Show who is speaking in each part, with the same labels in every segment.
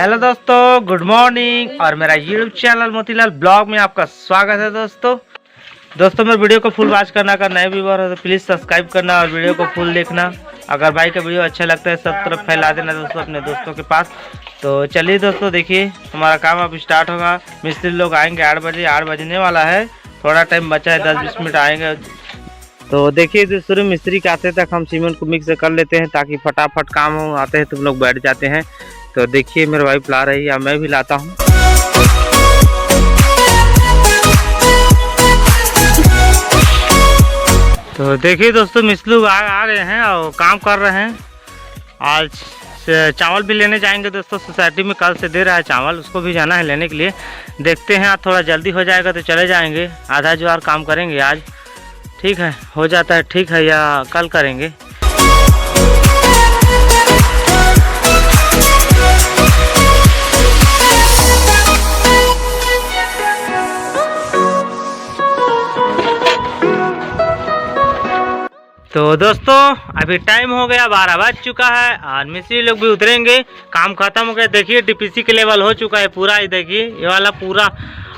Speaker 1: Hello दोस्तों, good morning और मेरा यूट्यूब चैनल मोतीलाल ब्लॉग में आपका स्वागत है। दोस्तों मेरे वीडियो को फुल वॉच करना, अगर नए व्यूअर हो तो प्लीज़ सब्सक्राइब करना और वीडियो को फुल देखना। अगर भाई का वीडियो अच्छा लगता है सब तरफ फैला देना दोस्तों अपने दोस्तों के पास। तो चलिए दोस्तों, देखिए हमारा काम अब स्टार्ट होगा। मिस्त्री लोग आएंगे 8 बजे, 8 बजने वाला है, थोड़ा टाइम बचा है, 10-20 मिनट आएंगे। तो देखिए दूसरे मिस्त्री के आते तक हम सीमेंट को मिक्स कर लेते हैं ताकि फटाफट काम हो। आते हैं तुम लोग बैठ जाते हैं। तो देखिए मेरे वाइफ ला रही है, मैं भी लाता हूँ। तो देखिए दोस्तों मिस्त्री लोग आ गए हैं और काम कर रहे हैं। आज चावल भी लेने जाएंगे दोस्तों, सोसाइटी में कल से दे रहा है चावल, उसको भी जाना है लेने के लिए। देखते हैं आज थोड़ा जल्दी हो जाएगा तो चले जाएंगे। आधा जो और काम करेंगे आज, ठीक है, हो जाता है ठीक है, या कल करेंगे। तो दोस्तों अभी टाइम हो गया 12 बज चुका है और मिस्त्री लोग भी उतरेंगे। काम खत्म हो गया। देखिए डीपीसी के लेवल हो चुका है पूरा, ये देखिए ये वाला पूरा।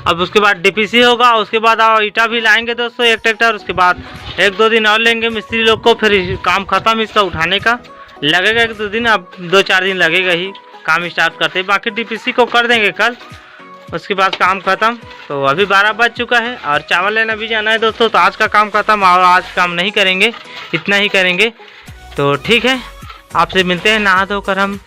Speaker 1: अब उसके बाद डीपीसी होगा, उसके बाद ईटा भी लाएंगे दोस्तों 1 ट्रैक्टर। उसके बाद 1-2 दिन और लेंगे मिस्त्री लोग को, फिर काम खत्म इसका उठाने का। लगेगा 1-2 दिन, अब 2-4 दिन लगेगा ही काम स्टार्ट करते। बाकी डीपीसी को कर देंगे कल, उसके बाद काम खत्म। तो अभी 12 बज चुका है और चावल लेना भी जाना है दोस्तों। तो आज का काम खत्म और आज काम नहीं करेंगे, इतना ही करेंगे। तो ठीक है, आपसे मिलते हैं नहा धोकर हम।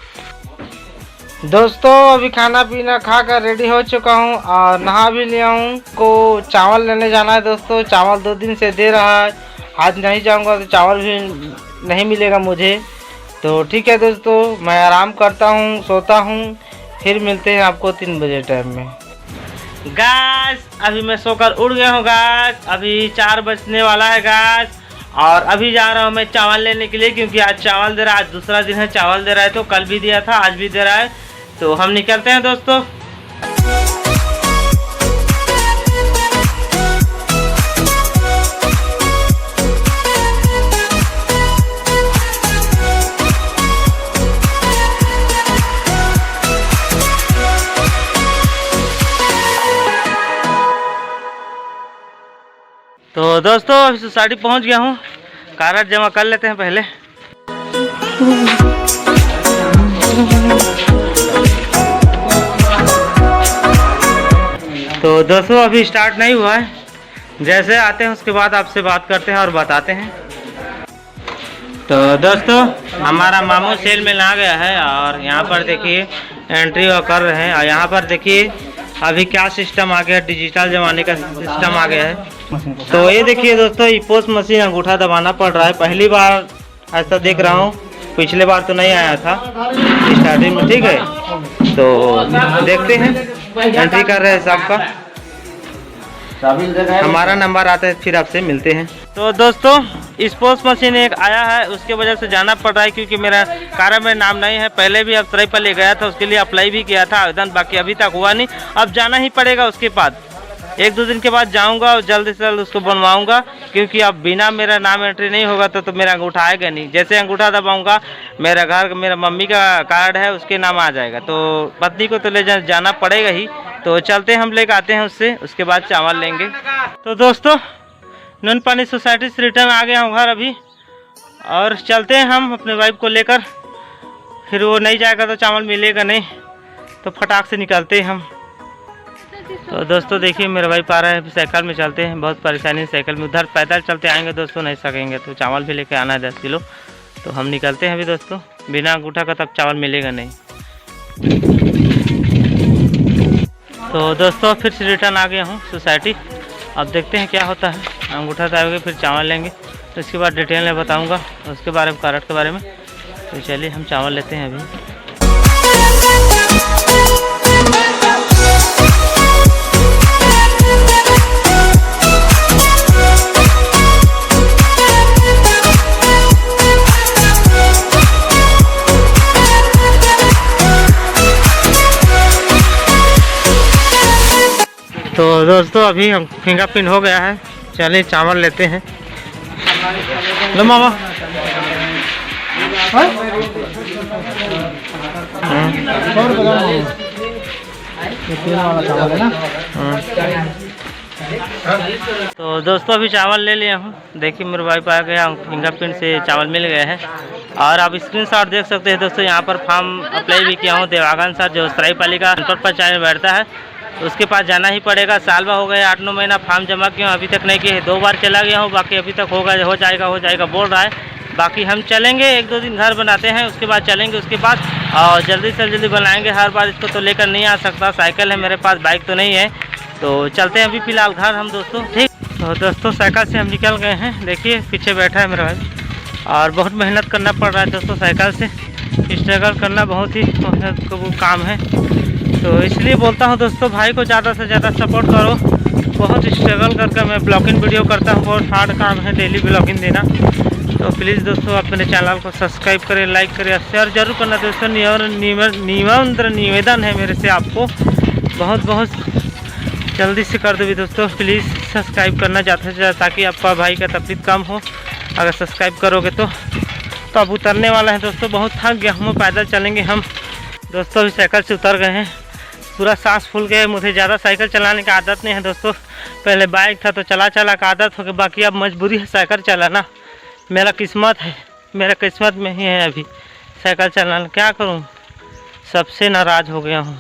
Speaker 1: दोस्तों अभी खाना पीना खा कर रेडी हो चुका हूँ और नहा भी लिया हूँ। को चावल लेने जाना है दोस्तों। चावल 2 दिन से दे रहा है, आज नहीं जाऊँगा तो चावल भी नहीं मिलेगा मुझे। तो ठीक है दोस्तों, मैं आराम करता हूँ, सोता हूँ, फिर मिलते हैं आपको 3 बजे टाइम में। गाइस अभी मैं सोकर उड़ गया हूँ गाइस, अभी 4 बजने वाला है गाइस। और अभी जा रहा हूँ मैं चावल लेने के लिए, क्योंकि आज चावल दे रहा है। आज दूसरा दिन है चावल दे रहा है, तो कल भी दिया था, आज भी दे रहा है। तो हम निकलते हैं दोस्तों। तो दोस्तों अभी सोसाइटी पहुंच गया हूँ, कागज जमा कर लेते हैं पहले। तो दोस्तों अभी स्टार्ट नहीं हुआ है, जैसे आते हैं उसके बाद आपसे बात करते हैं और बताते हैं। तो दोस्तों हमारा मामू सेल में आ गया है और यहाँ पर देखिए एंट्री कर रहे हैं। और यहाँ पर देखिए अभी क्या सिस्टम आ गया, डिजिटल जमाने का सिस्टम आ गया है। तो ये देखिए दोस्तों, ये पोस्ट मशीन अंगूठा दबाना पड़ रहा है। पहली बार ऐसा देख रहा हूँ, पिछले बार तो नहीं आया था स्टार्टिंग में, ठीक है। तो देखते हैं, एंट्री कर रहे हैं सबका, हमारा नंबर आता है फिर आपसे मिलते हैं। तो दोस्तों इस पोस्ट मशीन एक आया है, उसके वजह से जाना पड़ रहा है, क्योंकि मेरा कार्य में नाम नहीं है। पहले भी अफसराई पर ले गया था, उसके लिए अप्लाई भी किया था आवेदन, बाकी अभी तक हुआ नहीं। अब जाना ही पड़ेगा, उसके बाद 1-2 दिन के बाद जाऊंगा और जल्द से जल्द उसको बनवाऊंगा, क्योंकि अब बिना मेरा नाम एंट्री नहीं होगा तो मेरा अंगूठा आएगा नहीं। जैसे अंगूठा दबाऊंगा, मेरा घर मेरा मम्मी का कार्ड है उसके नाम आ जाएगा, तो पत्नी को तो ले जाना पड़ेगा ही। तो चलते हम लेकर आते हैं उससे, उसके बाद चावल लेंगे। तो दोस्तों नून पानी सोसाइटी से रिटर्न आ गया हूँ घर अभी, और चलते हैं हम अपने वाइफ को लेकर। फिर वो नहीं जाएगा तो चावल मिलेगा नहीं, तो फटाक से निकलते हैं हम। तो दोस्तों देखिए मेरा भाई आ रहा है, साइकिल में चलते हैं, बहुत परेशानी साइकिल में। उधर पैदल चलते आएंगे दोस्तों, नहीं सकेंगे। तो चावल भी लेके आना है 10 किलो। तो हम निकलते हैं अभी दोस्तों, बिना अंगूठा का तब चावल मिलेगा नहीं। तो दोस्तों फिर से रिटर्न आ गया हूँ सोसाइटी। अब देखते हैं क्या होता है, अंगूठा दबाएंगे फिर चावल लेंगे। तो इसके बाद डिटेल में बताऊँगा उसके बारे में, कार्ड के बारे में। तो चलिए हम चावल लेते हैं अभी। तो दोस्तों अभी हम फिंगरप्रिंट हो गया है, चलिए चावल लेते हैं। लो मामा तो दोस्तों अभी चावल ले लिया हूँ। देखिए मेरे भाई आ गया, फिंगरप्रिंट से चावल मिल गए हैं। और आप स्क्रीनशॉट देख सकते हैं दोस्तों। यहाँ पर फॉर्म अप्लाई भी किया हूँ। देवागन सर जो सराईपालिका पंचायत बैठता है उसके पास जाना ही पड़ेगा। साल भर हो गए, 8-9 महीना फॉर्म जमा किया हूँ, अभी तक नहीं किए। 2 बार चला गया हूँ, बाकी अभी तक होगा, हो जाएगा बोल रहा है। बाकी हम चलेंगे, 1-2 दिन घर बनाते हैं, उसके बाद चलेंगे। उसके बाद और जल्दी से जल्दी बनाएंगे। हर बार इसको तो लेकर नहीं आ सकता, साइकिल है मेरे पास, बाइक तो नहीं है। तो चलते हैं अभी फ़िलहाल घर हम दोस्तों। ठीक तो दोस्तों साइकिल से हम निकल गए हैं। देखिए पीछे बैठा है मेरा भाई, और बहुत मेहनत करना पड़ रहा है दोस्तों। साइकिल से स्ट्रगल करना बहुत ही वो काम है। तो इसलिए बोलता हूँ दोस्तों, भाई को ज़्यादा से ज़्यादा सपोर्ट करो। बहुत स्ट्रगल करके मैं ब्लॉगिंग वीडियो करता हूँ, बहुत हार्ड काम है डेली ब्लॉगिंग देना। तो प्लीज़ दोस्तों आप मेरे चैनल को सब्सक्राइब करें, लाइक करें, शेयर जरूर करना दोस्तों। निवेदन है मेरे से आपको, बहुत जल्दी से कर दो भी दोस्तों। प्लीज़ सब्सक्राइब करना ज़्यादा से ज़्यादा, ताकि आपका भाई का तकलीफ कम हो। अगर सब्सक्राइब करोगे तो अब उतरने वाला है दोस्तों। बहुत थक गया हूँ, पैदल चलेंगे हम दोस्तों। अभी साइकिल से उतर गए हैं, पूरा सांस फूल गए। मुझे ज़्यादा साइकिल चलाने की आदत नहीं है दोस्तों। पहले बाइक था तो चला का आदत हो गई, बाकी अब मजबूरी है साइकिल चलाना। मेरा किस्मत है, मेरा किस्मत में ही है अभी साइकिल चलाना। क्या करूं, सबसे नाराज़ हो गया हूं।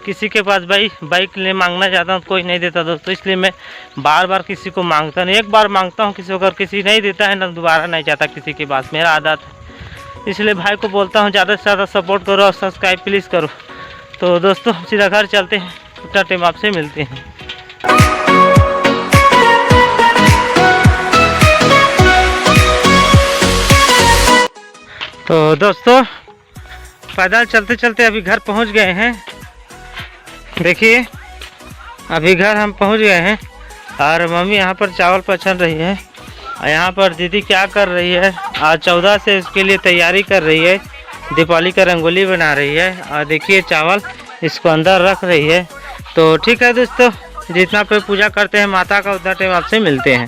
Speaker 1: किसी के पास बाइक ले मांगना चाहता हूं, कोई नहीं देता दोस्तों। इसलिए मैं बार किसी को मांगता नहीं, एक बार मांगता हूं किसी को, अगर किसी नहीं देता है ना दोबारा नहीं जाता किसी के पास, मेरा आदत है। इसलिए भाई को बोलता हूं ज़्यादा से ज़्यादा सपोर्ट करो और सब्सक्राइब प्लीज़ करो। तो दोस्तों सीधा घर चलते हैं, उतना टाइम आपसे मिलते हैं। तो दोस्तों पैदल चलते चलते अभी घर पहुंच गए हैं। देखिए अभी घर हम पहुंच गए हैं, और मम्मी यहाँ पर चावल पछन रही है, और यहाँ पर दीदी क्या कर रही है, आज 14 से इसके लिए तैयारी कर रही है। दीपावली का रंगोली बना रही है, और देखिए चावल इसको अंदर रख रही है। तो ठीक है दोस्तों, जितना पे पूजा करते हैं माता का, उतना टाइम आपसे मिलते हैं।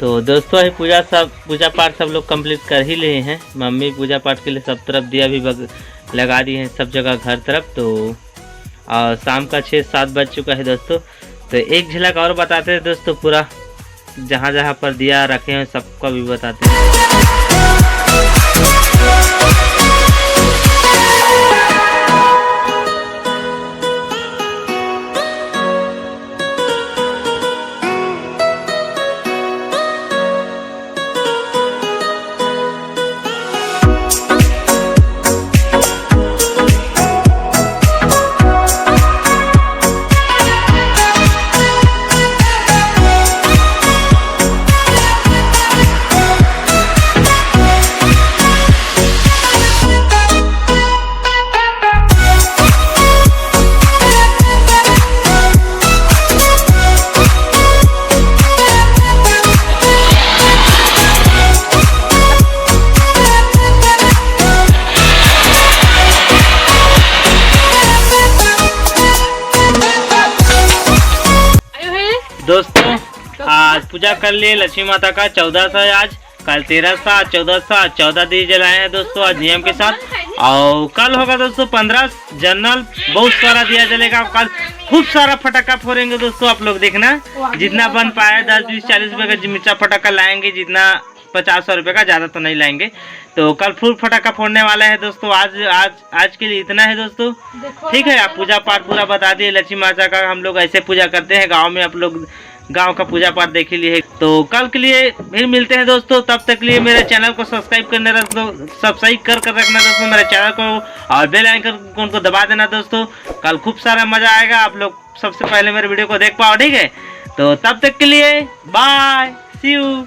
Speaker 1: तो दोस्तों ये पूजा पाठ सब लोग कंप्लीट कर ही लिए हैं। मम्मी पूजा पाठ के लिए सब तरफ दिया भी लगा दी हैं, सब जगह घर तरफ। तो शाम का 6-7 बज चुका है दोस्तों। तो एक झलक और बताते हैं दोस्तों, पूरा जहाँ जहाँ पर दिया रखे हैं सबका भी बताते हैं। दोस्तों आज पूजा कर लिए लक्ष्मी माता का 14 सा, आज कल 13 सा, 14 सा, 14 दिए जलाए हैं दोस्तों आज नियम के साथ। और कल होगा दोस्तों 15 जनरल, बहुत सारा दिया जलेगा। कल खूब सारा फटाका फोड़ेंगे दोस्तों, आप लोग देखना। जितना बन पाया 10-20-40 रुपए का मिर्चा फटाका लाएंगे, जितना 50-100 रुपए का, ज़्यादा तो नहीं लाएंगे। तो कल फुल फटाका फोड़ने वाला है दोस्तों। आज के लिए इतना है दोस्तों, ठीक है। आप पूजा पाठ पूरा बता दिए लक्ष्मी माता का, हम लोग ऐसे पूजा करते हैं गांव में। आप लोग गांव का पूजा पाठ देख ही लिए। तो कल के लिए फिर मिलते हैं दोस्तों, तब तक के लिए मेरे चैनल को सब्सक्राइब कर रखना दोस्तों मेरे चैनल को, और बेल आइकन को दबा देना दोस्तों। कल खूब सारा मजा आएगा, आप लोग सबसे पहले मेरे वीडियो को देख पाओ, ठीक है। तो तब तक के लिए बाय, सी यू।